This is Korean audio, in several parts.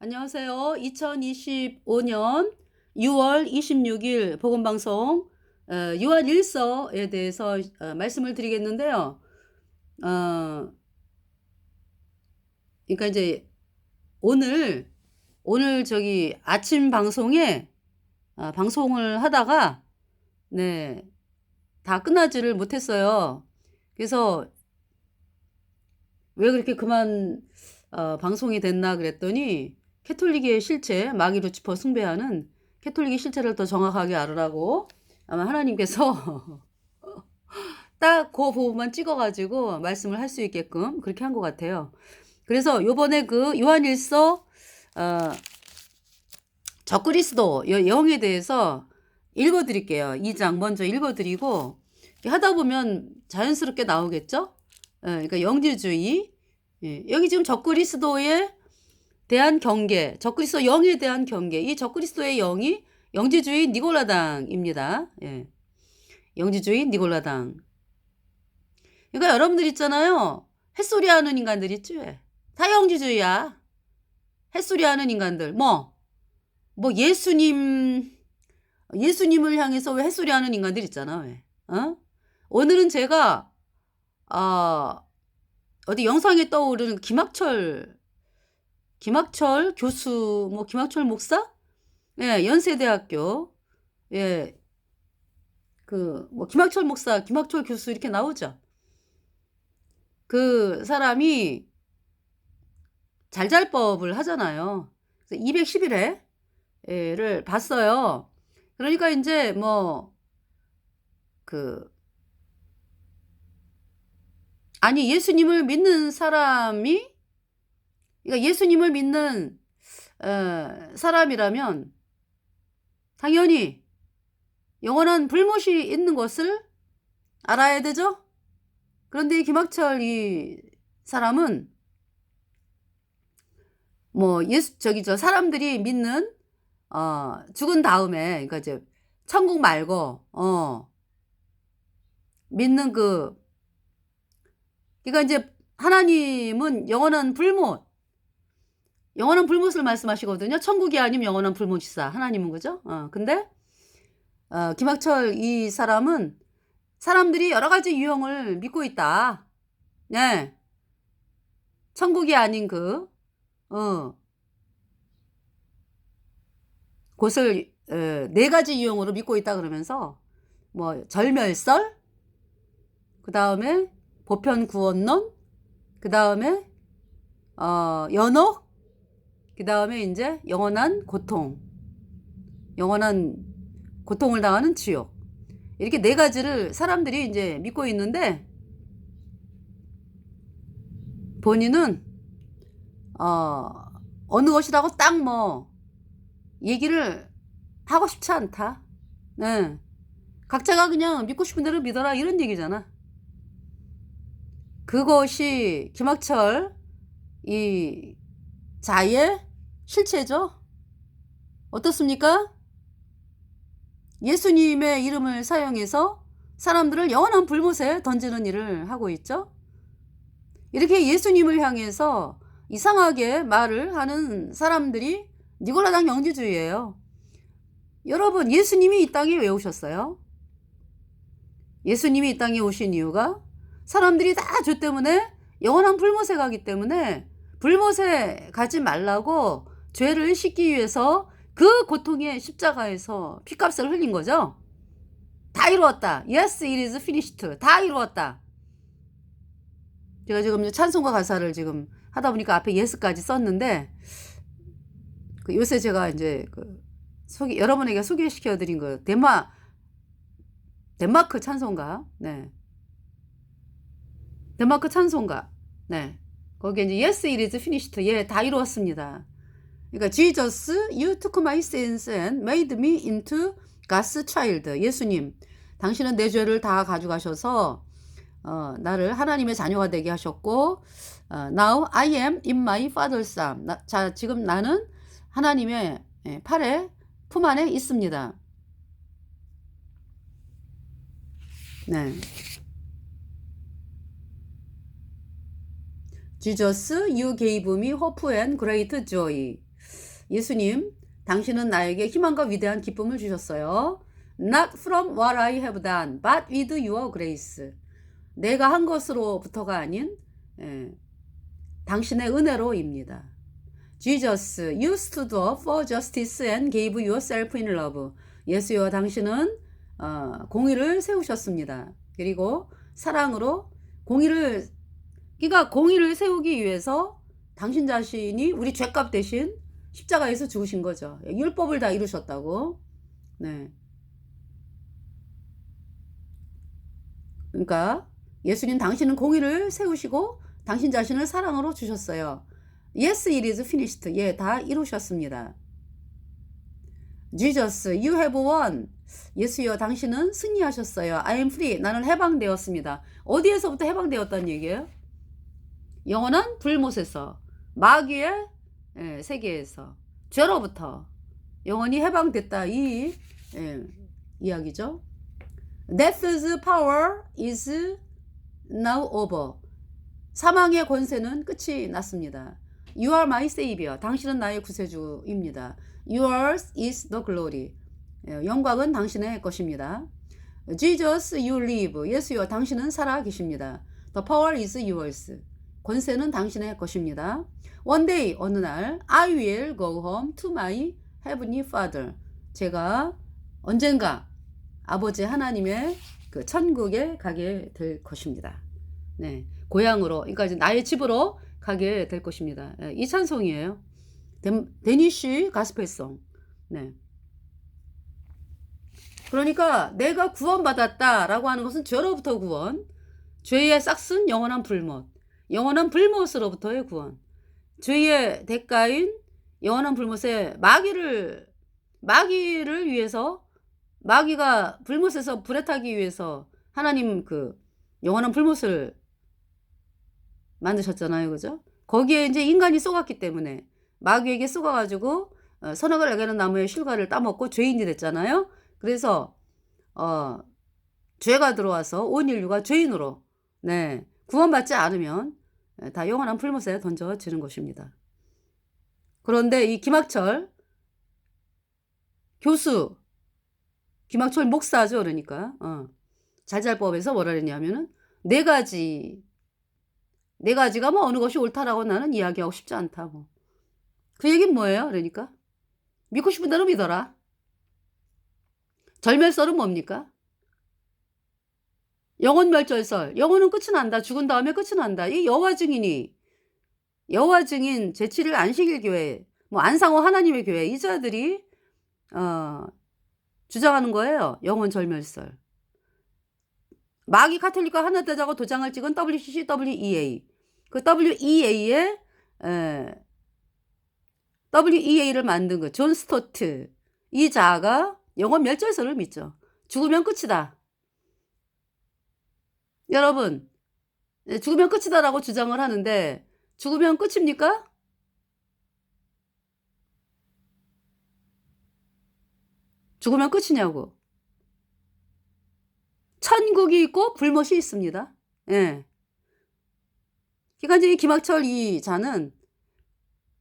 안녕하세요. 2025년 6월 26일 복음방송 요한일서에 대해서 말씀을 드리겠는데요. 어, 그러니까 이제 오늘 저기 아침 방송에 방송을 하다가 네, 다 끝나지를 못했어요. 그래서 왜 그렇게 그만 방송이 됐나 그랬더니 캐톨릭의 실체, 마귀 루치퍼 숭배하는 캐톨릭의 실체를 더 정확하게 알으라고 아마 하나님께서 딱 그 부분만 찍어가지고 말씀을 할 수 있게끔 그렇게 한 것 같아요. 그래서 요번에 그 요한일서 적그리스도 영에 대해서 읽어드릴게요. 2장 먼저 읽어드리고 하다 보면 자연스럽게 나오겠죠? 그러니까 영지주의. 여기 지금 적그리스도에 대한 경계, 적그리스도 영에 대한 경계. 이 적그리스도의 영이 영지주의 니골라당입니다. 영지주의 니골라당. 그러니까 여러분들 있잖아요. 햇소리 하는 인간들 있지 왜? 다 영지주의야. 햇소리 하는 인간들. 뭐 예수님을 향해서 왜 햇소리 하는 인간들 있잖아. 왜? 오늘은 제가 어디 영상에 떠오르는 김학철 교수, 김학철 목사? 연세대학교. 김학철 목사, 김학철 교수 이렇게 나오죠. 그 사람이 잘잘법을 하잖아요. 그래서 211회를 봤어요. 그러니까 이제 아니 예수님을 믿는 사람이, 그러니까 예수님을 믿는 사람이라면 당연히 영원한 불못이 있는 것을 알아야 되죠. 그런데 김학철 이 사람은 사람들이 믿는 죽은 다음에, 그러니까 이제 천국 말고 믿는 그러니까 이제 하나님은 영원한 불못을 말씀하시거든요. 천국이 아니면 영원한 불못이사 하나님은, 그죠? 근데 김학철 이 사람은 사람들이 여러 가지 유형을 믿고 있다. 네. 천국이 아닌 곳을 네 가지 유형으로 믿고 있다 그러면서 절멸설, 그 다음에 보편구원론, 그 다음에 연옥, 그 다음에 이제 영원한 고통을 당하는 지옥. 이렇게 네 가지를 사람들이 이제 믿고 있는데 본인은 어느 것이라고 딱 얘기를 하고 싶지 않다. 네. 각자가 그냥 믿고 싶은 대로 믿어라 이런 얘기잖아. 그것이 김학철 이 자의 실체죠. 어떻습니까? 예수님의 이름을 사용해서 사람들을 영원한 불못에 던지는 일을 하고 있죠. 이렇게 예수님을 향해서 이상하게 말을 하는 사람들이 니골라당 영지주의예요. 여러분, 예수님이 이 땅에 왜 오셨어요? 예수님이 이 땅에 오신 이유가 사람들이 다 죄 때문에 영원한 불못에 가기 때문에 불못에 가지 말라고 죄를 씻기 위해서 그 고통의 십자가에서 피값을 흘린 거죠. 다 이루었다. Yes, it is finished. 다 이루었다. 제가 지금 찬송가 가사를 지금 하다 보니까 앞에 yes까지 썼는데 요새 제가 이제 여러분에게 소개시켜드린 덴마크 찬송가. 네. 덴마크 찬송가. 네. 거기에 이제 Yes, it is finished. 예, 다 이루었습니다. 그러니까 Jesus, you took my sins and made me into God's child. 예수님, 당신은 내 죄를 다 가져가셔서 나를 하나님의 자녀가 되게 하셨고, now I am in my father's arm. 지금 나는 하나님의 품 안에 있습니다. 네. Jesus, you gave me hope and great joy. 예수님, 당신은 나에게 희망과 위대한 기쁨을 주셨어요. Not from what I have done, but with your grace. 내가 한 것으로부터가 아닌 당신의 은혜로입니다. Jesus, you stood up for justice and gave yourself in love. 예수여, 당신은 공의를 세우셨습니다. 그리고 사랑으로 그러니까 공의를 세우기 위해서 당신 자신이 우리 죄값 대신 십자가에서 죽으신 거죠. 율법을 다 이루셨다고. 네. 그러니까 예수님, 당신은 공의를 세우시고 당신 자신을 사랑으로 주셨어요. Yes, it is finished. 예, 다 이루셨습니다. Jesus, you have won. 예수여, 당신은 승리하셨어요. I am free. 나는 해방되었습니다. 어디에서부터 해방되었다는 얘기예요? 영원한 불못에서, 마귀의 세계에서, 죄로부터 영원히 해방됐다. 이 이야기죠. Death's power is now over. 사망의 권세는 끝이 났습니다. You are my savior. 당신은 나의 구세주입니다. Yours is the glory. 영광은 당신의 것입니다. Jesus, you live. 예수여, 당신은 살아 계십니다. The power is yours. 권세는 당신의 것입니다. One day, 어느 날, I will go home to my heavenly Father. 제가 언젠가 아버지 하나님의 그 천국에 가게 될 것입니다. 네, 고향으로, 그러니까 이제 나의 집으로 가게 될 것입니다. 이 찬송이에요. 데니쉬 가스펠송. 네. 그러니까 내가 구원받았다라고 하는 것은 죄로부터 구원, 죄의 싹슨 영원한 불못, 영원한 불못으로부터의 구원, 죄의 대가인 영원한 불못에 마귀를 위해서, 마귀가 불못에서 불에 타기 위해서 하나님 그 영원한 불못을 만드셨잖아요. 그죠? 거기에 이제 인간이 쏘갔기 때문에 마귀에게 쏘가가지고 선악을 알게 하는 나무의 실과를 따먹고 죄인이 됐잖아요. 그래서 죄가 들어와서 온 인류가 죄인으로 구원받지 않으면 다 영원한 불못에 던져지는 것입니다. 그런데 이 김학철 교수, 김학철 목사죠. 그러니까 자잘법에서 뭐라 그랬냐면은 네 가지가 뭐 어느 것이 옳다라고 나는 이야기하고 싶지 않다고. 그 얘기는 뭐예요? 그러니까 믿고 싶은 대로 믿어라. 절멸설은 뭡니까? 영혼 멸절설. 영혼은 끝이 난다. 죽은 다음에 끝이 난다. 이 여호와 증인 제7일 안식일 교회, 뭐 안상호 하나님의 교회, 이 자들이 주장하는 거예요. 영혼 절멸설. 마귀 카톨릭과 하나 되자고 도장을 찍은 WCCWEA. 그 WEA를 만든 그 존 스토트. 이 자가 영혼 멸절설을 믿죠. 죽으면 끝이다. 여러분, 죽으면 끝이다라고 주장을 하는데 죽으면 끝입니까? 죽으면 끝이냐고. 천국이 있고 불못이 있습니다. 예. 그러니까 이제 이 김학철 이 자는,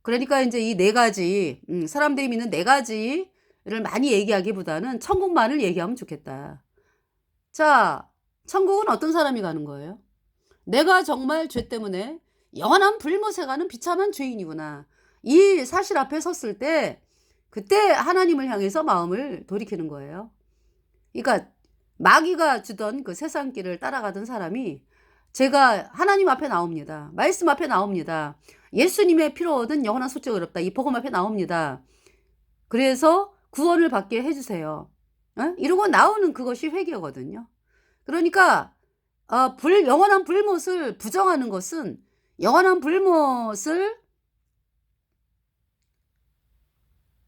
그러니까 이제 이 네 가지, 사람들이 믿는 네 가지를 많이 얘기하기보다는 천국만을 얘기하면 좋겠다. 자, 천국은 어떤 사람이 가는 거예요? 내가 정말 죄 때문에 영원한 불못에 가는 비참한 죄인이구나. 이 사실 앞에 섰을 때 그때 하나님을 향해서 마음을 돌이키는 거예요. 그러니까 마귀가 주던 그 세상 길을 따라가던 사람이 제가 하나님 앞에 나옵니다. 말씀 앞에 나옵니다. 예수님의 피로 얻은 영원한 속죄가 어렵다. 이 복음 앞에 나옵니다. 그래서 구원을 받게 해주세요. 이러고 나오는 그것이 회개거든요. 그러니까 영원한 불못을 부정하는 것은 영원한 불못을,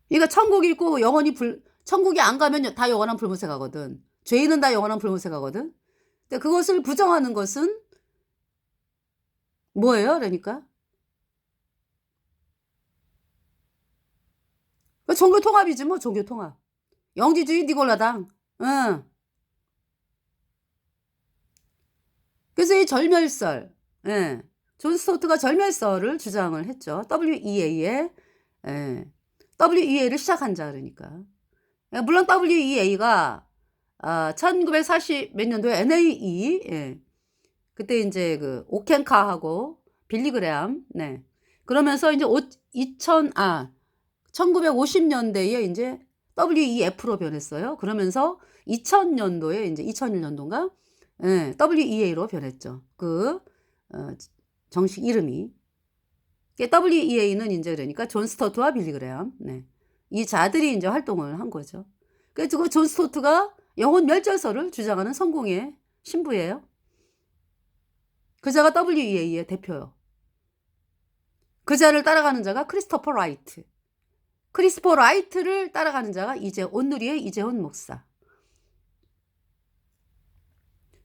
그러니까 천국이 있고 천국이 안 가면 다 영원한 불못에 가거든. 죄인은 다 영원한 불못에 가거든. 근데 그것을 부정하는 것은 뭐예요? 그러니까 종교 통합이지 뭐. 종교 통합, 영지주의 니골라당. 그래서 이 절멸설, 존 스토트가 절멸설을 주장을 했죠. WEA의 WEA를 시작한 자 그러니까. 물론 WEA가 1940 몇 년도에 NAE 그때 인제 그 오켄카하고 빌리 그레암 그러면서 인제 1950 년대에 인제 WEF로 변했어요. 그러면서 2000 년도에 인제 2001 년도인가 WEA로 변했죠. 그 정식 이름이. WEA는 인제 그러니까 존 스토트와 빌리 그레암 이 자들이 인제 활동을 한 거죠. 그래서 그 존 스토트가 영혼 멸절설을 주장하는 성공의 신부예요. 그 자가 WEA의 대표요. 그 자를 따라가는 자가 크리스토퍼 라이트. 크리스토퍼 라이트를 따라가는 자가 온누리의 이재훈 목사.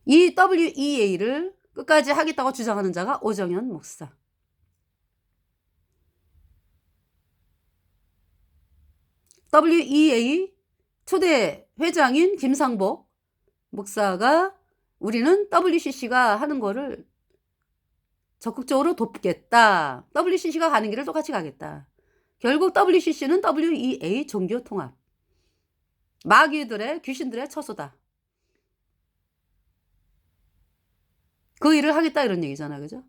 이 WEA를 끝까지 하겠다고 주장하는 자가 오정현 목사. WEA 초대 회장인 김상복 목사가 우리는 WCC가 하는 거를 적극적으로 돕겠다. WCC가 가는 길을 똑같이 가겠다. 결국 WCC는 WEA 종교통합. 마귀들의 귀신들의 처소다. 그 일을 하겠다 이런 얘기잖아. 그죠?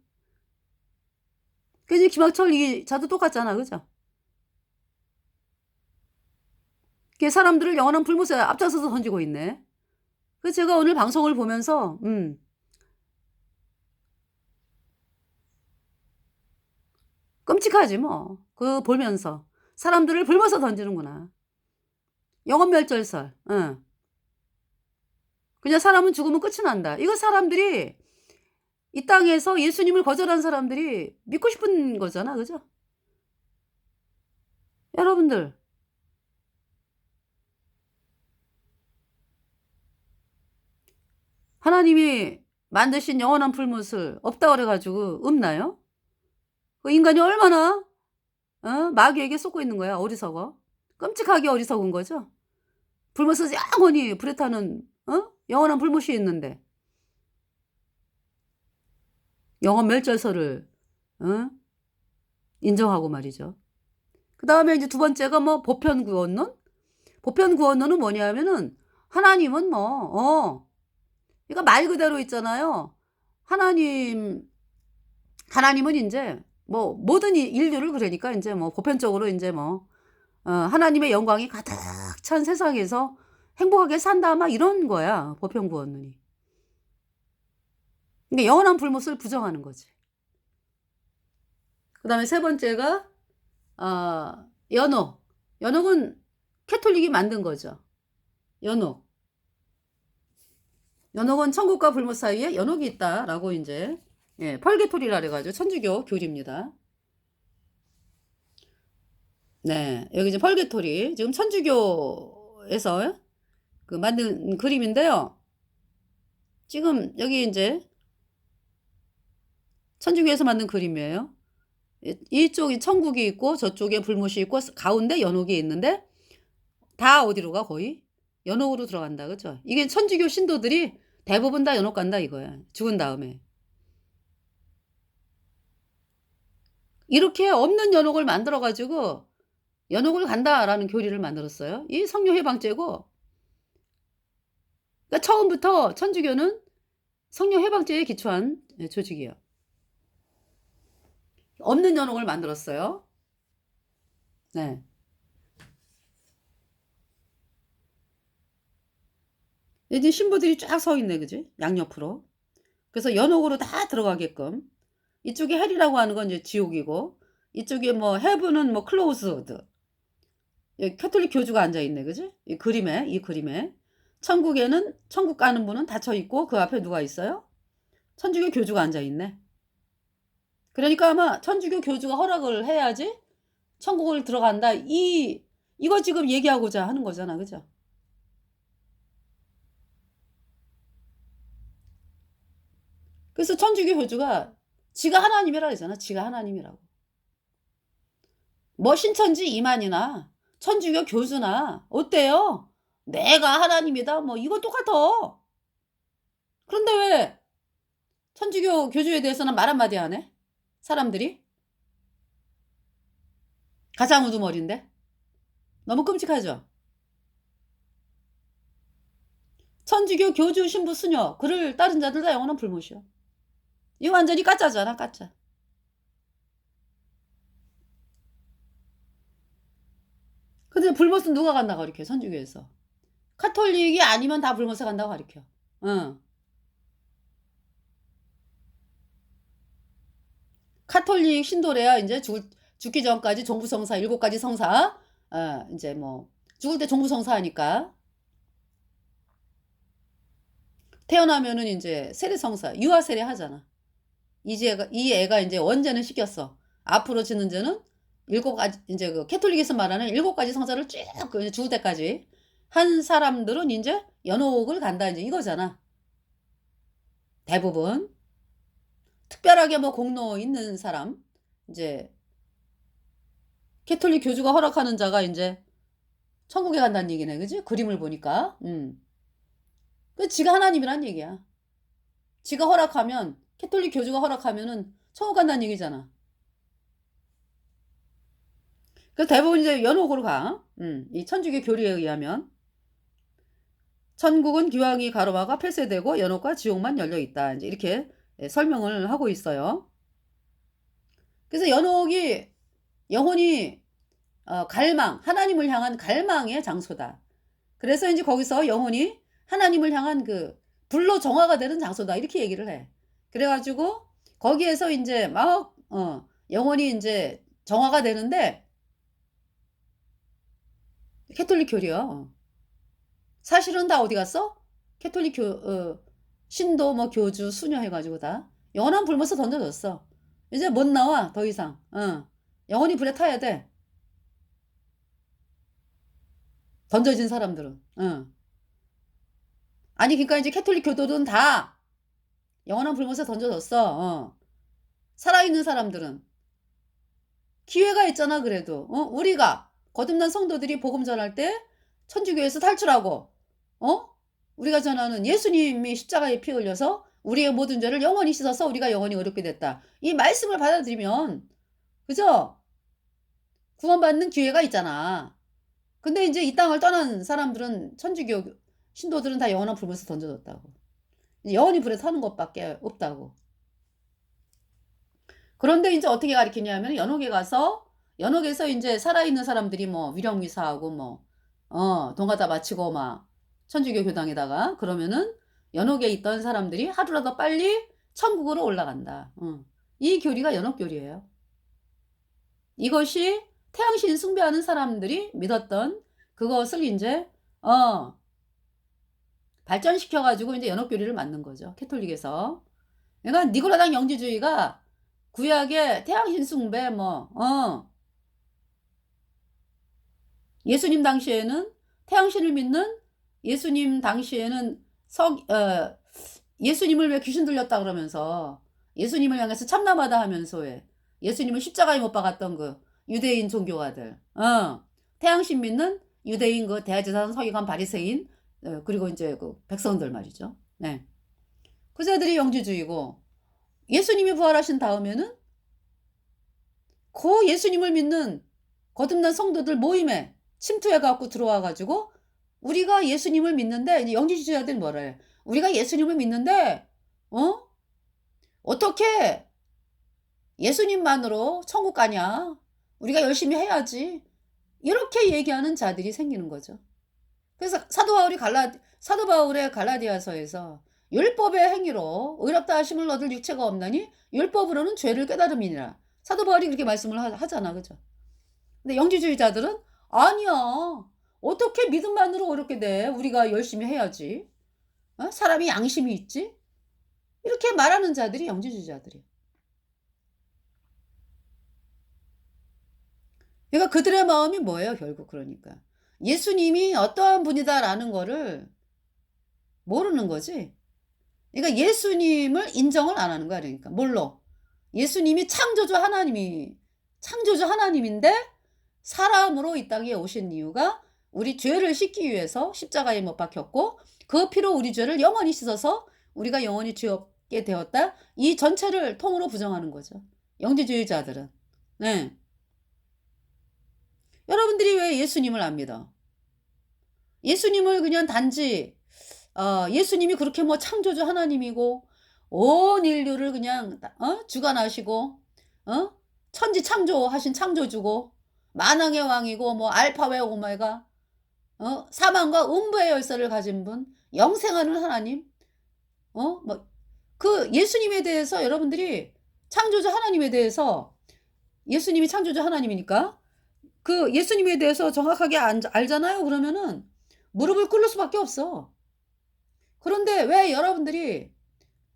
그래서 김학철 이 자도 똑같잖아. 그죠? 그 사람들을 영원한 불못에 앞장서서 던지고 있네. 그래서 제가 오늘 방송을 보면서 끔찍하지 뭐. 그 보면서 사람들을 불모서 던지는구나. 영혼멸절설. 그냥 사람은 죽으면 끝이 난다. 이거 사람들이 이 땅에서 예수님을 거절한 사람들이 믿고 싶은 거잖아. 그죠? 여러분들 하나님이 만드신 영원한 불못을 없다 그래가지고 없나요? 그 인간이 얼마나 마귀에게 쏟고 있는 거야. 어리석어. 끔찍하게 어리석은 거죠. 불못을 영원히 불에 타는 영원한 불못이 있는데 영원 멸절설을 인정하고 말이죠. 그 다음에 이제 두 번째가 뭐 보편구원론. 보편구원론은 뭐냐면은 하나님은 이거 말 그대로 있잖아요. 하나님은 이제 뭐 모든 인류를 그러니까 이제 뭐 보편적으로 이제 뭐 하나님의 영광이 가득 찬 세상에서 행복하게 산다 막 이런 거야. 보편구원론이. 그러니까 영원한 불못을 부정하는 거지. 그 다음에 세 번째가 연옥. 연옥은 캐톨릭이 만든 거죠. 연옥. 연옥은 천국과 불못 사이에 연옥이 있다라고 이제 펄게토리라 그래가지고 천주교 교리입니다. 네, 여기 이제 펄게토리 지금 천주교에서 그 만든 그림인데요. 지금 여기 이제 천주교에서 만든 그림이에요. 이쪽이 천국이 있고 저쪽에 불못이 있고 가운데 연옥이 있는데 다 어디로 가? 거의 연옥으로 들어간다. 그죠? 이게 천주교 신도들이 대부분 다 연옥 간다 이거야. 죽은 다음에. 이렇게 없는 연옥을 만들어 가지고 연옥을 간다라는 교리를 만들었어요. 이 성료 해방죄고. 그러니까 처음부터 천주교는 성료 해방죄에 기초한 조직이에요. 없는 연옥을 만들었어요. 네. 이제 신부들이 쫙 서 있네, 그지? 양옆으로. 그래서 연옥으로 다 들어가게끔. 이쪽에 헬이라고 하는 건 이제 지옥이고, 이쪽에 뭐 헤븐은 뭐 클로즈드. 여기 캐톨릭 교주가 앉아 있네, 그지? 이 그림에. 천국에는 천국 가는 분은 닫혀 있고 그 앞에 누가 있어요? 천주교 교주가 앉아 있네. 그러니까 아마 천주교 교주가 허락을 해야지 천국을 들어간다. 이거 지금 얘기하고자 하는 거잖아, 그죠? 그래서 천주교 교주가 지가 하나님이라 그러잖아. 지가 하나님이라고. 뭐 신천지 이만이나 천주교 교주나 어때요? 내가 하나님이다. 뭐 이건 똑같아. 그런데 왜 천주교 교주에 대해서는 말 한마디 안 해? 사람들이? 가장 우두머리인데? 너무 끔찍하죠. 천주교 교주 신부 수녀 그를 따른 자들 다 영원한 불못이요. 이거 완전히 가짜잖아, 가짜. 근데 불못은 누가 간다고 가르쳐? 선주교에서. 카톨릭이 아니면 다 불못에 간다고 가르쳐. 응. 카톨릭 신도래야 이제 죽기 전까지 종부성사 7가지 성사. 이제 뭐 죽을 때 종부성사 하니까 태어나면은 이제 세례성사 유아 세례 하잖아. 이 애가 이제 원죄는 시켰어. 앞으로 지는 죄는 7가지 이제 그 캐톨릭에서 말하는 7가지 성사를 쭉 죽을 때까지 한 사람들은 이제 연옥을 간다 이제 이거잖아. 대부분 특별하게 뭐 공로 있는 사람 이제 캐톨릭 교주가 허락하는 자가 이제 천국에 간다는 얘기네, 그지? 그림을 보니까. 그 지가 하나님이란 얘기야. 지가 허락하면 캐톨릭 교주가 허락하면은 천국 간다는 얘기잖아. 그래서 대부분 이제 연옥으로 가. 이 천주교 교리에 의하면 천국은 기왕이 가로막아 폐쇄되고 연옥과 지옥만 열려 있다. 이제 이렇게 설명을 하고 있어요. 그래서 연옥이 영혼이 갈망, 하나님을 향한 갈망의 장소다. 그래서 이제 거기서 영혼이 하나님을 향한 그 불로 정화가 되는 장소다. 이렇게 얘기를 해. 그래가지고 거기에서 이제 막 영혼이 이제 정화가 되는데 캐톨릭 교리요. 사실은 다 어디 갔어? 캐톨릭 신도 뭐 교주 수녀 해가지고 다 영원한 불못에 던져졌어. 이제 못 나와 더 이상. 영원히 불에 타야 돼. 던져진 사람들은. 아니 그러니까 이제 캐톨릭 교도는 다 영원한 불못에 던져졌어. 살아있는 사람들은 기회가 있잖아. 그래도 우리가 거듭난 성도들이 복음 전할 때 천주교에서 탈출하고 우리가 전하는 예수님이 십자가에 피 흘려서 우리의 모든 죄를 영원히 씻어서 우리가 영원히 의롭게 됐다. 이 말씀을 받아들이면 그죠? 구원받는 기회가 있잖아. 근데 이제 이 땅을 떠난 사람들은 천주교 신도들은 다 영원한 불못에 던져졌다고. 영원히 불에 타는 것밖에 없다고. 그런데 이제 어떻게 가르치냐면 연옥에서 이제 살아있는 사람들이 뭐 위령미사하고 뭐 동가다 바치고 막 천주교 교당에다가 그러면은 연옥에 있던 사람들이 하루라도 빨리 천국으로 올라간다. 이 교리가 연옥교리예요. 이것이 태양신 숭배하는 사람들이 믿었던 그것을 이제 발전시켜가지고 이제 연옥교리를 만든 거죠. 캐톨릭에서. 그러니까 니고라당 영지주의가 구약의 태양신 숭배 예수님 당시에는 태양신을 믿는 예수님 당시에는 예수님을 왜 귀신 들렸다 그러면서 예수님을 향해서 참남하다 하면서 왜 예수님을 십자가에 못 박았던 그 유대인 종교가들 태양신 믿는 유대인 그 대제사장 서기관 바리새인 그리고 이제 그 백성들 말이죠. 네. 그자들이 영지주의고 예수님이 부활하신 다음에는 그 예수님을 믿는 거듭난 성도들 모임에 침투해갖고 들어와가지고 우리가 예수님을 믿는데 이제 영지주의자들이 뭐라 해? 우리가 예수님을 믿는데 어떻게 예수님만으로 천국 가냐? 우리가 열심히 해야지. 이렇게 얘기하는 자들이 생기는 거죠. 그래서 사도 바울의 갈라디아서에서 율법의 행위로 의롭다 하심을 얻을 육체가 없나니 율법으로는 죄를 깨달음이니라. 사도 바울이 그렇게 말씀을 하잖아. 그죠? 근데 영지주의자들은 아니야. 어떻게 믿음만으로 어렵게 돼? 우리가 열심히 해야지. 사람이 양심이 있지? 이렇게 말하는 자들이 영지주의자들이야. 그러니까 그들의 마음이 뭐예요? 결국 그러니까. 예수님이 어떠한 분이다라는 거를 모르는 거지. 그러니까 예수님을 인정을 안 하는 거야. 그러니까 뭘로? 예수님이 창조주 하나님인데 사람으로 이 땅에 오신 이유가 우리 죄를 씻기 위해서 십자가에 못 박혔고 그 피로 우리 죄를 영원히 씻어서 우리가 영원히 죄 없게 되었다. 이 전체를 통으로 부정하는 거죠. 영지주의자들은. 네. 여러분들이 왜 예수님을 안 믿어? 예수님을 그냥 단지 예수님이 그렇게 뭐 창조주 하나님이고 온 인류를 그냥 주관하시고 어? 천지 창조하신 창조주고 만왕의 왕이고 뭐 알파와 오메가 사망과 음부의 열쇠를 가진 분, 영생하는 하나님, 뭐 그 예수님에 대해서 여러분들이 창조주 하나님에 대해서 예수님이 창조주 하나님이니까 그 예수님에 대해서 정확하게 알잖아요. 그러면은 무릎을 꿇을 수밖에 없어. 그런데 왜 여러분들이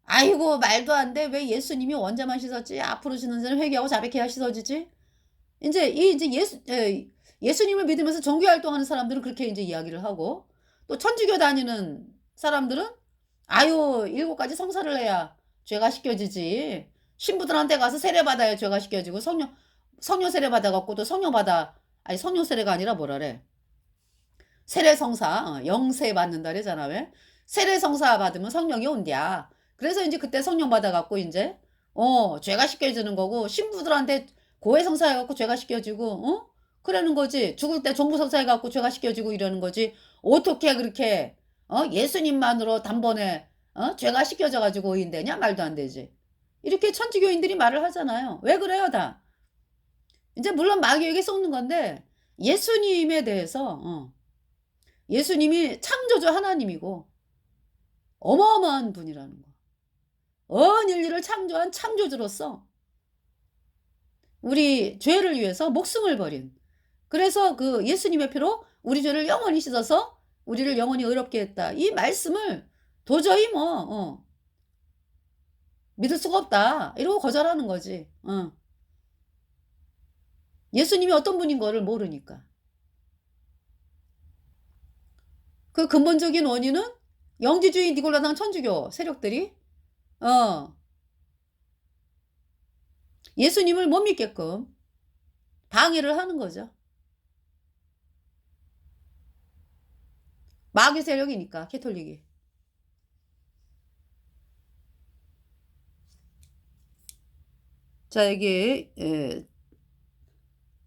아이고 말도 안 돼. 왜 예수님이 원자만 씻었지? 앞으로 지는 자는 회개하고 자백해야 씻어지지? 이제 예수님을 믿으면서 종교 활동하는 사람들은 그렇게 이제 이야기를 하고 또 천주교 다니는 사람들은 아유 7가지 성사를 해야 죄가 씻겨지지. 신부들한테 가서 세례 받아야 죄가 씻겨지고 성령 세례 받아 갖고 또 성령 세례가 아니라 뭐라래? 세례 성사 영세 받는다 그러잖아. 왜? 세례 성사 받으면 성령이 온대야. 그래서 이제 그때 성령 받아 갖고 이제 죄가 씻겨지는 거고 신부들한테 고해 성사해 갖고 죄가 씻겨지고 그러는 거지. 죽을 때 종부 성사해 갖고 죄가 씻겨지고 이러는 거지. 어떻게 그렇게 예수님만으로 단번에 죄가 씻겨져 가지고 오인되냐? 말도 안 되지. 이렇게 천주교인들이 말을 하잖아요. 왜 그래요, 다? 이제 물론 마귀에게 속는 건데 예수님에 대해서 예수님이 창조주 하나님이고 어마어마한 분이라는 거. 온 인류를 창조한 창조주로서 우리 죄를 위해서 목숨을 버린 그래서 그 예수님의 피로 우리 죄를 영원히 씻어서 우리를 영원히 의롭게 했다. 이 말씀을 도저히 믿을 수가 없다. 이러고 거절하는 거지. 예수님이 어떤 분인 거를 모르니까. 그 근본적인 원인은 영지주의 니골라당 천주교 세력들이 예수님을 못 믿게끔 방해를 하는 거죠. 마귀 세력이니까 캐톨릭이. 자 여기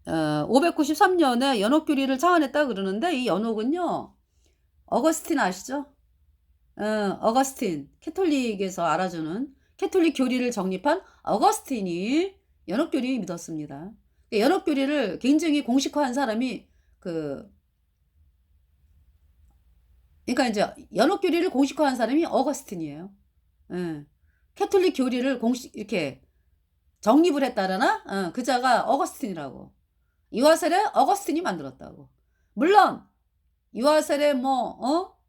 593년에 연옥교리를 창안했다 그러는데 이 연옥은요 어거스틴 아시죠? 어거스틴 캐톨릭에서 알아주는 캐톨릭 교리를 정립한 어거스틴이 연옥교리 믿었습니다. 연옥교리를 굉장히 공식화한 사람이 그러니까 이제 연옥교리를 공식화한 사람이 어거스틴이에요. 캐톨릭 교리를 이렇게 정립을 했다라나 그 자가 어거스틴이라고. 이화셀의 어거스틴이 만들었다고. 물론 이화셀의 뭐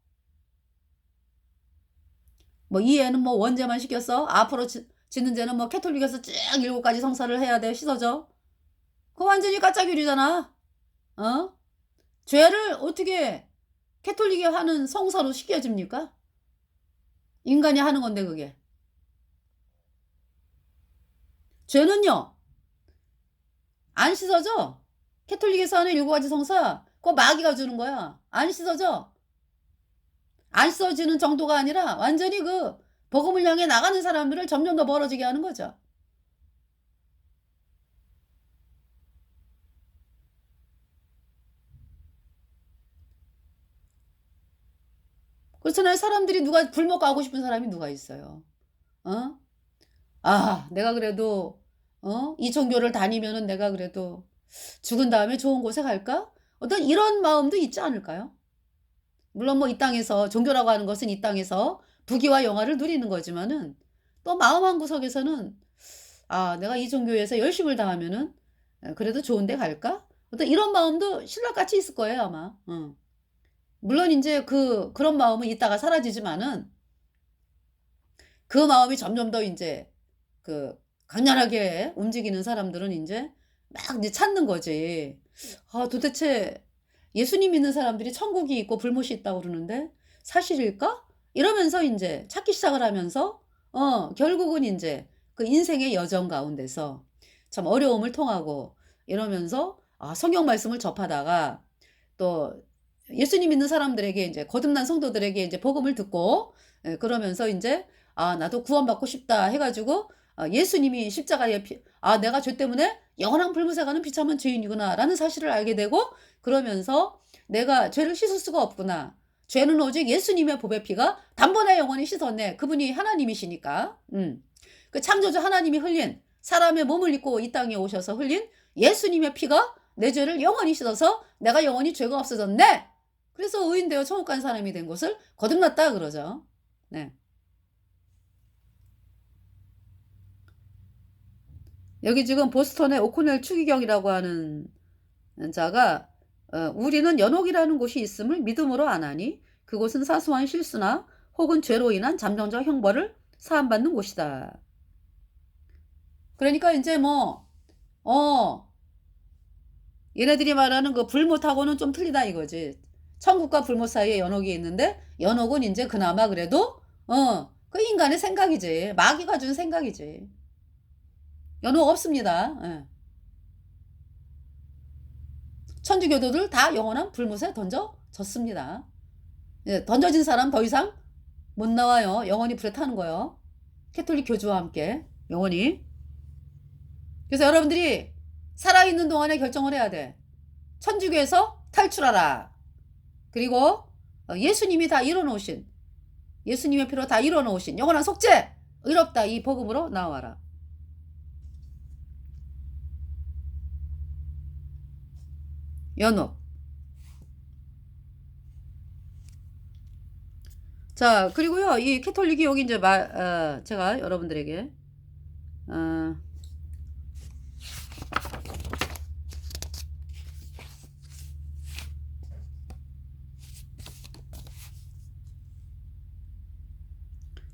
이 애는 뭐 원죄만 시켰어. 앞으로 짓는 죄는 뭐 캐톨릭에서 쭉 7가지 성사를 해야 돼. 씻어져. 그거 완전히 가짜교리잖아. 죄를 어떻게 캐톨릭이 하는 성사로 시켜집니까? 인간이 하는 건데 그게. 죄는요 안 씻어져. 캐톨릭에서 하는 7가지 성사 그거 마귀가 주는 거야. 안 씻어져. 안 씻어지는 정도가 아니라 완전히 그 복음을 향해 나가는 사람들을 점점 더 멀어지게 하는 거죠. 그렇잖아요. 사람들이 누가 불 먹고 가고 싶은 사람이 누가 있어요. 내가 그래도 이 종교를 다니면은 내가 그래도 죽은 다음에 좋은 곳에 갈까? 어떤 이런 마음도 있지 않을까요? 물론 뭐 이 땅에서 종교라고 하는 것은 이 땅에서 부귀와 영화를 누리는 거지만은 또 마음 한구석에서는 내가 이 종교에서 열심을 다하면은 그래도 좋은 데 갈까? 어떤 이런 마음도 신랑같이 있을 거예요, 아마. 물론 이제 그런 마음은 있다가 사라지지만은 그 마음이 점점 더 이제 강렬하게 움직이는 사람들은 이제 막 이제 찾는 거지. 도대체 예수님 믿는 사람들이 천국이 있고 불못이 있다고 그러는데 사실일까? 이러면서 이제 찾기 시작을 하면서 결국은 이제 그 인생의 여정 가운데서 참 어려움을 통하고 이러면서 성경 말씀을 접하다가 또 예수님 믿는 사람들에게 이제 거듭난 성도들에게 이제 복음을 듣고 그러면서 이제 나도 구원받고 싶다 해가지고 예수님이 십자가에 내가 죄 때문에 영원한 불못에 가는 비참한 죄인이구나 라는 사실을 알게 되고, 그러면서 내가 죄를 씻을 수가 없구나. 죄는 오직 예수님의 보배 피가 단번에 영원히 씻었네. 그분이 하나님이시니까. 그 창조주 하나님이 흘린, 사람의 몸을 입고 이 땅에 오셔서 흘린 예수님의 피가 내 죄를 영원히 씻어서 내가 영원히 죄가 없어졌네. 그래서 의인되어 천국 간 사람이 된 것을 거듭났다 그러죠. 네. 여기 지금 보스턴의 오코넬 추기경이라고 하는 자가 우리는 연옥이라는 곳이 있음을 믿음으로 아나니 그곳은 사소한 실수나 혹은 죄로 인한 잠정적 형벌을 사함받는 곳이다. 그러니까 이제 얘네들이 말하는 그 불못하고는 좀 틀리다 이거지. 천국과 불못 사이에 연옥이 있는데, 연옥은 이제 그나마 그래도 그 인간의 생각이지. 마귀가 준 생각이지. 연옥 없습니다. 예. 천주교도들 다 영원한 불못에 던져졌습니다. 예, 던져진 사람 더 이상 못 나와요. 영원히 불에 타는 거요. 캐톨릭 교주와 함께 영원히. 그래서 여러분들이 살아있는 동안에 결정을 해야 돼. 천주교에서 탈출하라. 그리고 예수님이 다 이뤄놓으신, 예수님의 피로 다 이뤄놓으신 영원한 속죄, 의롭다 이 복음으로 나와라. 연옥. 자, 그리고요, 이 캐톨릭이 여기 이제 제가 여러분들에게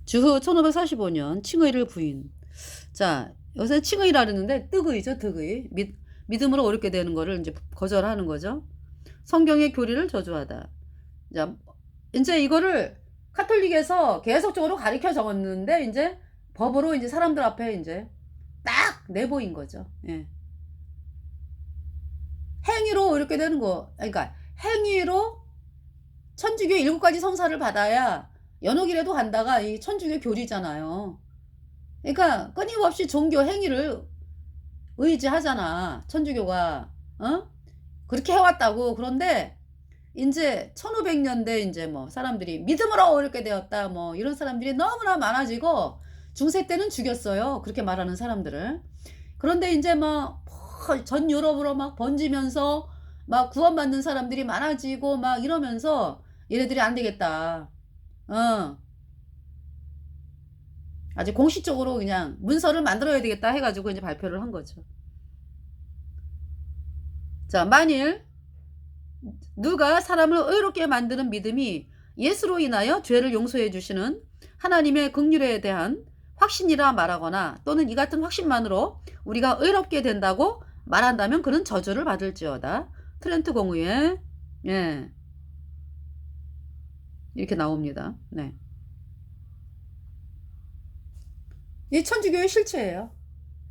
주후 1545년 칭의를 부인. 자, 요새 칭의라 그러는데 득의죠, 득의. 믿음으로 옳게 되는 거를 이제 거절하는 거죠. 성경의 교리를 저주하다. 자, 이제 이거를 카톨릭에서 계속적으로 가르쳐 적었는데 이제 법으로 이제 사람들 앞에 이제 딱 내보인 거죠. 예. 행위로 이렇게 되는 거. 그러니까 행위로 천주교 7가지 성사를 받아야 연옥이라도 간다가 이 천주교 교리잖아요. 그러니까 끊임없이 종교 행위를 의지하잖아. 천주교가 그렇게 해왔다고. 그런데 이제 1500년대 이제 사람들이 믿음으로 이렇게 되었다 이런 사람들이 너무나 많아지고, 중세 때는 죽였어요. 그렇게 말하는 사람들을. 그런데 이제 전 유럽으로 막 번지면서 막 구원받는 사람들이 많아지고 막 이러면서 얘네들이 안 되겠다. 아주 공식적으로 그냥 문서를 만들어야 되겠다 해가지고 이제 발표를 한 거죠. 자, 만일 누가 사람을 의롭게 만드는 믿음이 예수로 인하여 죄를 용서해 주시는 하나님의 긍휼에 대한 확신이라 말하거나, 또는 이 같은 확신만으로 우리가 의롭게 된다고 말한다면 그는 저주를 받을지어다. 트렌트 공의회 이렇게 나옵니다. 네. 이 천주교의 실체예요.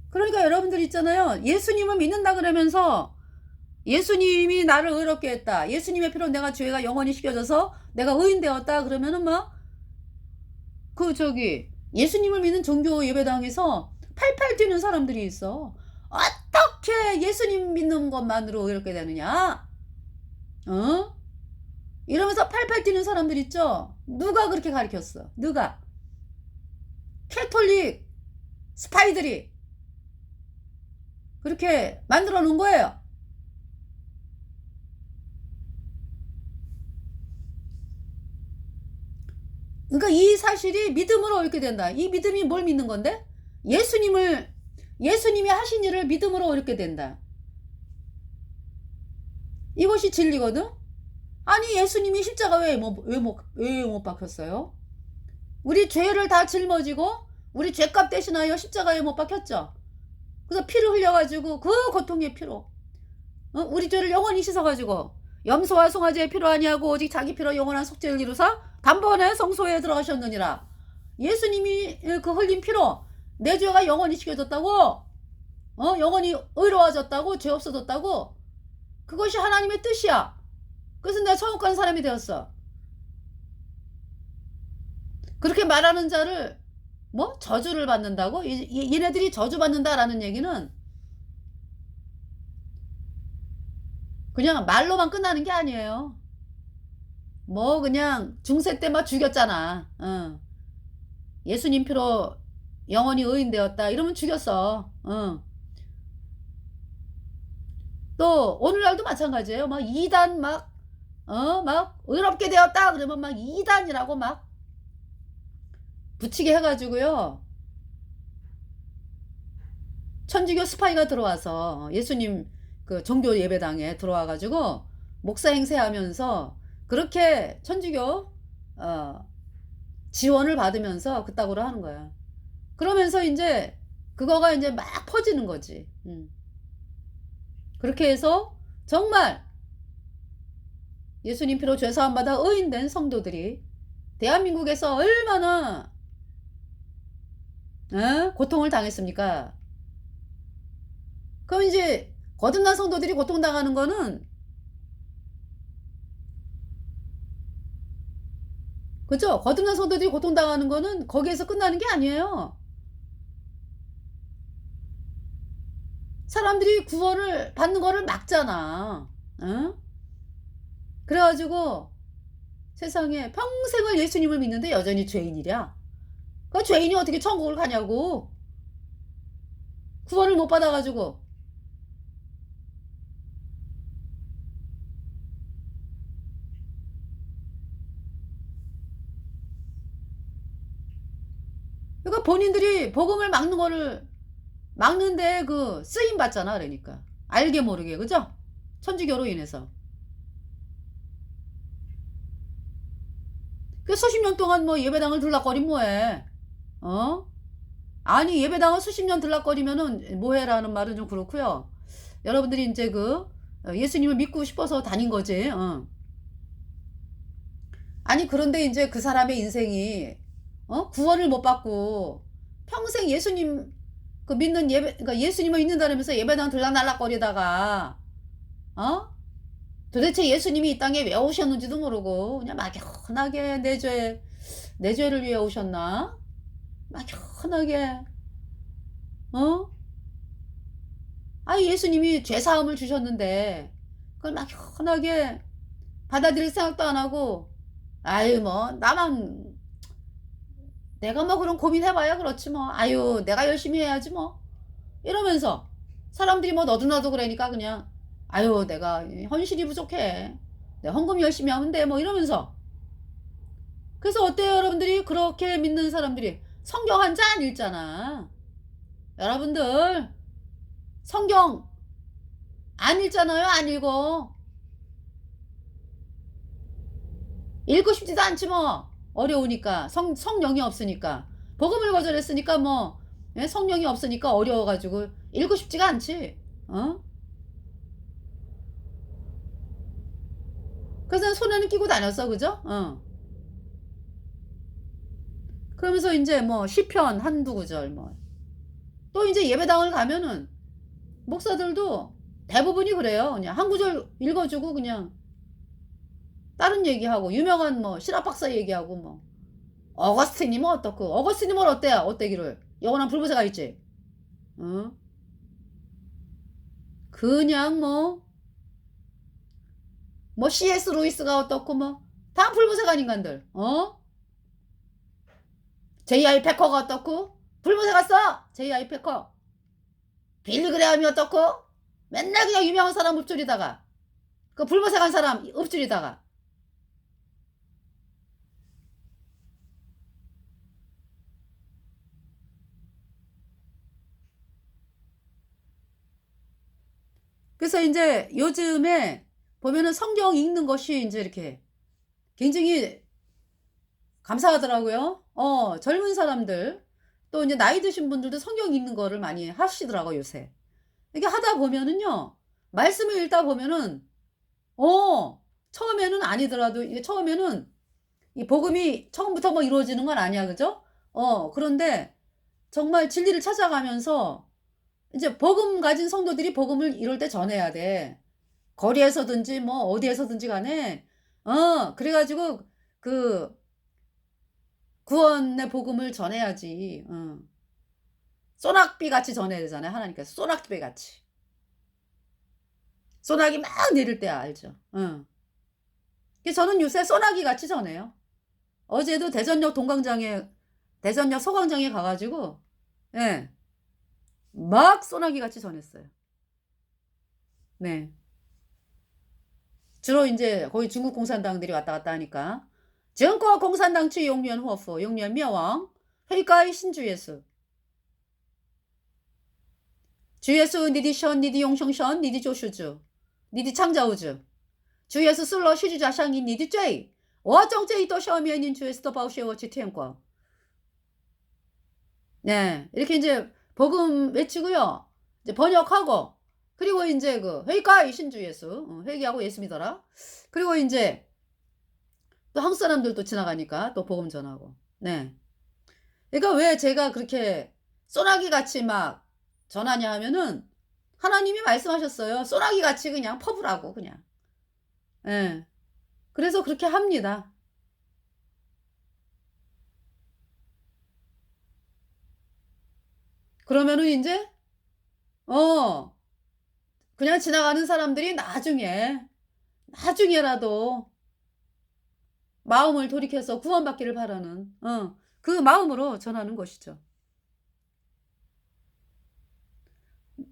그러니까 여러분들 있잖아요. 예수님을 믿는다 그러면서 예수님이 나를 의롭게 했다. 예수님의 피로 내가 죄가 영원히 씻겨져서 내가 의인 되었다. 그러면은 예수님을 믿는 종교 예배당에서 팔팔 뛰는 사람들이 있어. 어떻게 예수님 믿는 것만으로 의롭게 되느냐? 이러면서 팔팔 뛰는 사람들 있죠? 누가 그렇게 가르쳤어? 누가? 캐톨릭 스파이들이 그렇게 만들어 놓은 거예요. 그러니까 이 사실이 믿음으로 옳게 된다. 이 믿음이 뭘 믿는 건데? 예수님이 하신 일을 믿음으로 옳게 된다. 이것이 진리거든? 아니, 예수님이 십자가 왜 못 박혔어요? 우리 죄를 다 짊어지고 우리 죄값 대신하여 십자가에 못 박혔죠. 그래서 피를 흘려가지고 그 고통의 피로 우리 죄를 영원히 씻어가지고 염소와 송아지의 피로 아니하고 오직 자기 피로 영원한 속죄를 이루사 단번에 성소에 들어가셨느니라. 예수님이 그 흘린 피로 내 죄가 영원히 씻겨졌다고, 영원히 의로워졌다고, 죄 없어졌다고. 그것이 하나님의 뜻이야. 그래서 내가 천국 간 사람이 되었어. 그렇게 말하는 자를 뭐 저주를 받는다고? 얘네들이 저주받는다라는 얘기는 그냥 말로만 끝나는 게 아니에요. 뭐 그냥 중세 때 막 죽였잖아. 예수님 피로 영원히 의인되었다 이러면 죽였어. 또 오늘날도 마찬가지예요. 막 이단 막 의롭게 되었다 그러면 막 이단이라고 막 붙이게 해가지고요. 천주교 스파이가 들어와서 예수님 그 종교 예배당에 들어와가지고 목사 행세하면서 그렇게 천주교 어, 지원을 받으면서 그따구로 하는 거야. 그러면서 이제 그거가 이제 막 퍼지는 거지. 그렇게 해서 정말 예수님 피로 죄사함 받아 의인된 성도들이 대한민국에서 얼마나 고통을 당했습니까? 그럼 이제 거듭난 성도들이 고통당하는 거는 그죠? 거듭난 성도들이 고통당하는 거는 거기에서 끝나는 게 아니에요. 사람들이 구원을 받는 거를 막잖아. 응? 그래가지고 세상에 평생을 예수님을 믿는데 여전히 죄인이랴. 그 죄인이 어떻게 천국을 가냐고. 구원을 못 받아가지고. 그러니까 본인들이 복음을 막는 거를 막는데 그 쓰임 받잖아. 그러니까 알게 모르게 그죠? 천주교로 인해서 그 수십 년 동안 뭐 예배당을 들락거리면 뭐해? 어? 아니 예배당을 수십 년 들락거리면은 뭐해라는 말은 좀 그렇고요. 여러분들이 이제 그 예수님을 믿고 싶어서 다닌 거지. 아니 그런데 이제 그 사람의 인생이 구원을 못 받고 평생 예수님 그 믿는 그러니까 예수님을 믿는다면서 예배당 들락날락거리다가 어? 도대체 예수님이 이 땅에 왜 오셨는지도 모르고 그냥 막연하게 내 죄를 위해 오셨나? 막연하게 어? 아 예수님이 죄 사함을 주셨는데 그걸 막연하게 받아들일 생각도 안 하고 아유 뭐 나만 내가 뭐 그런 고민해봐야 그렇지 뭐 아유 내가 열심히 해야지 뭐 이러면서 사람들이 뭐 너도나도 그러니까 그냥 아유 내가 헌신이 부족해 내가 헌금 열심히 하면 돼 뭐 이러면서 그래서 어때요 여러분들이 그렇게 믿는 사람들이 성경 한 자 안 읽잖아 여러분들 성경 안 읽잖아요 안 읽어 읽고 싶지도 않지 뭐 어려우니까 성령이 없으니까 복음을 거절했으니까 뭐 성령이 없으니까 어려워가지고 읽고 싶지가 않지 그래서 손에는 끼고 다녔어 그죠 그러면서 이제 뭐 시편 한두 구절 뭐 또 이제 예배당을 가면은 목사들도 대부분이 그래요 그냥 한 구절 읽어주고 그냥 다른 얘기하고 유명한 뭐 실학 박사 얘기하고 뭐 어거스틴이면 어떻고 어거스틴이면 어때요 어때기를 영원한 불보세가 있지 어? 그냥 뭐 CS 루이스가 어떻고 뭐 다 불보세가 인간들 JI 패커가 어떻고 불보세가 써 JI 패커 빌리그레함이 어떻고 맨날 그냥 유명한 사람 읊조리다가 그 불보세간 사람 읊조리다가 그래서 이제 요즘에 보면은 성경 읽는 것이 이제 이렇게 굉장히 감사하더라고요. 젊은 사람들 또 이제 나이 드신 분들도 성경 읽는 거를 많이 하시더라고요, 요새. 이게 하다 보면은요. 말씀을 읽다 보면은 처음에는 아니더라도 이게 처음에는 이 복음이 처음부터 뭐 이루어지는 건 아니야. 그죠? 그런데 정말 진리를 찾아가면서 이제 복음 가진 성도들이 복음을 이룰 때 전해야 돼. 거리에서든지 뭐 어디에서든지 간에 그래가지고 그 구원의 복음을 전해야지. 소낙비 같이 전해야 되잖아요. 하나님께서 소낙비 같이. 소나기 막 내릴 때 알죠. 그래서 저는 요새 소나기 같이 전해요. 어제도 대전역 소광장에 가가지고, 예, 막 소나기 같이 전했어요. 네. 주로 이제 거기 중국 공산당들이 왔다 갔다 하니까, 中国共产党去 永远祸福, 永远灭亡, 회가의 신주 예수. 주 예수, 니디 션, 니디 용성션, 니디 조슈주, 니디 창자우주. 주 예수 슬러 시주자상인 니디 죄. 我정죄都消灭닌 주 예수도 바우시워치天国. 네, 이렇게 이제 복음 외치고요. 이제 번역하고, 그리고 이제 그 회가의 신주 예수, 회개하고 예수 믿어라. 그리고 이제 또 한국 사람들도 지나가니까 또 복음 전하고. 네. 그러니까 왜 제가 그렇게 소나기 같이 막 전하냐 하면은 하나님이 말씀하셨어요. 소나기 같이 그냥 퍼부라고 그냥. 예. 그래서 그렇게 합니다. 그러면은 이제 그냥 지나가는 사람들이 나중에라도 마음을 돌이켜서 구원받기를 바라는 그 마음으로 전하는 것이죠.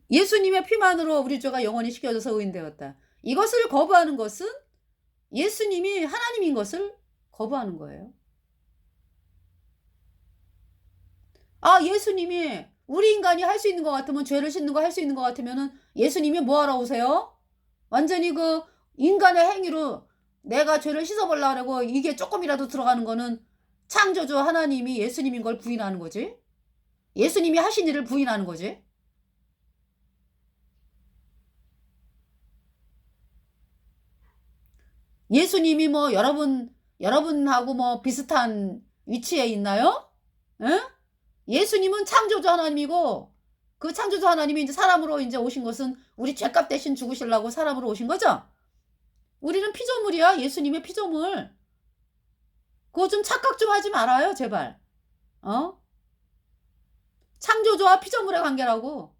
예수님의 피만으로 우리 죄가 영원히 씻겨져서 의인되었다. 이것을 거부하는 것은 예수님이 하나님인 것을 거부하는 거예요. 아, 예수님이 우리 인간이 할 수 있는 것 같으면, 죄를 씻는 거 할 수 있는 것 같으면은 예수님이 뭐 하러 오세요? 완전히 그 인간의 행위로 내가 죄를 씻어보려고 하고 이게 조금이라도 들어가는 거는 창조주 하나님이 예수님인 걸 부인하는 거지. 예수님이 하신 일을 부인하는 거지. 예수님이 뭐 여러분하고 뭐 비슷한 위치에 있나요? 에? 예수님은 창조주 하나님이고, 그 창조주 하나님이 이제 사람으로 이제 오신 것은 우리 죄값 대신 죽으시려고 사람으로 오신 거죠? 우리는 피조물이야. 예수님의 피조물. 그거 좀 착각 좀 하지 말아요, 제발. 창조주와 피조물의 관계라고.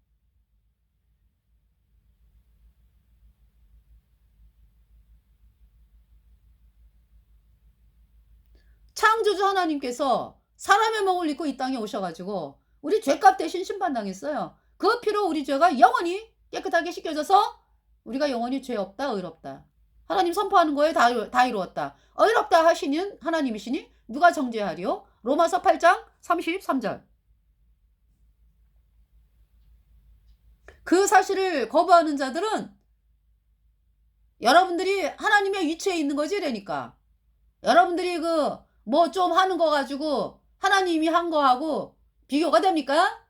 창조주 하나님께서 사람의 몸을 입고 이 땅에 오셔가지고 우리 죄값 대신 심판당했어요. 그 피로 우리 죄가 영원히 깨끗하게 씻겨져서 우리가 영원히 죄 없다, 의롭다. 하나님 선포하는 거에 다 이루었다. 의롭다 하시는 하나님이시니 누가 정죄하리요? 로마서 8장 33절. 그 사실을 거부하는 자들은 여러분들이 하나님의 위치에 있는 거지, 그러니까. 여러분들이 그 뭐 좀 하는 거 가지고 하나님이 한 거하고 비교가 됩니까?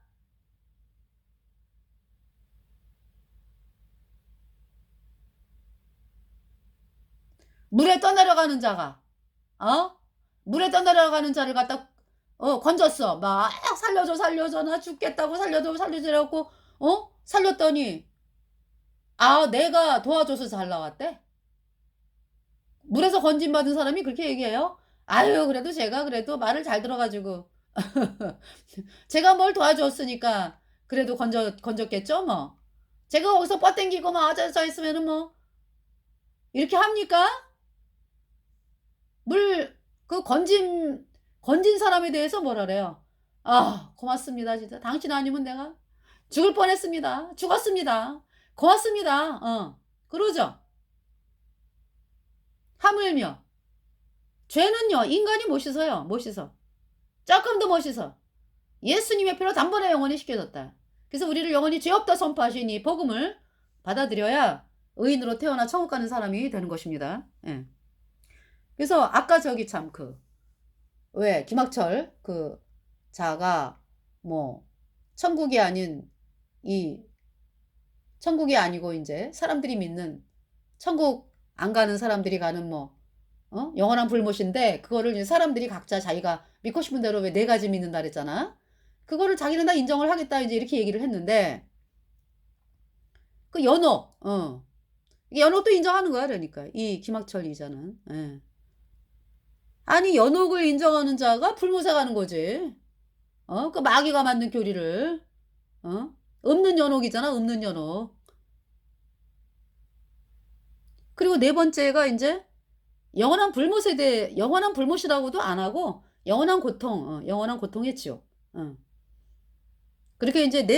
물에 떠내려가는 자가 물에 떠내려가는 자를 갖다 건졌어. 막 살려줘 나 죽겠다고 살려주라고 살렸더니 내가 도와줘서 잘 나왔대. 물에서 건진받은 사람이 그렇게 얘기해요. 아유, 그래도 제가 그래도 말을 잘 들어가지고 제가 뭘 도와줬으니까 그래도 건졌겠죠 뭐. 제가 거기서 뻗땡기고 막 앉아서 있으면은 뭐 이렇게 합니까? 그 건진 사람에 대해서 뭐라 그래요? 고맙습니다. 진짜 당신 아니면 내가 죽을 뻔했습니다. 죽었습니다. 고맙습니다. 그러죠. 하물며 죄는요, 인간이 못 씻어요. 못 씻어. 조금도 못 씻어. 예수님의 피로 단번에 영원히 씻겨졌다. 그래서 우리를 영원히 죄 없다 선포하신 이 복음을 받아들여야 의인으로 태어나 천국 가는 사람이 되는 것입니다. 예. 그래서 아까 저기 참 왜 김학철 그 자가 뭐 천국이 아니고 이제 사람들이 믿는 천국 안 가는 사람들이 가는 뭐 영원한 불못인데 그거를 이제 사람들이 각자 자기가 믿고 싶은 대로 왜 4가지 믿는다 그랬잖아. 그거를 자기는 다 인정을 하겠다 이제 이렇게 얘기를 했는데 그 연옥도 인정하는 거야. 그러니까 이 김학철 이자는 아니 연옥을 인정하는 자가 불모세가 하는 거지. 그 마귀가 만든 교리를. 어? 없는 연옥이잖아, 없는 연옥. 그리고 네 번째가 인제 영원한 불못에 영원한 불못이라고도 안 하고 영원한 고통, 영원한 고통의 지옥. 그렇게 인제 내가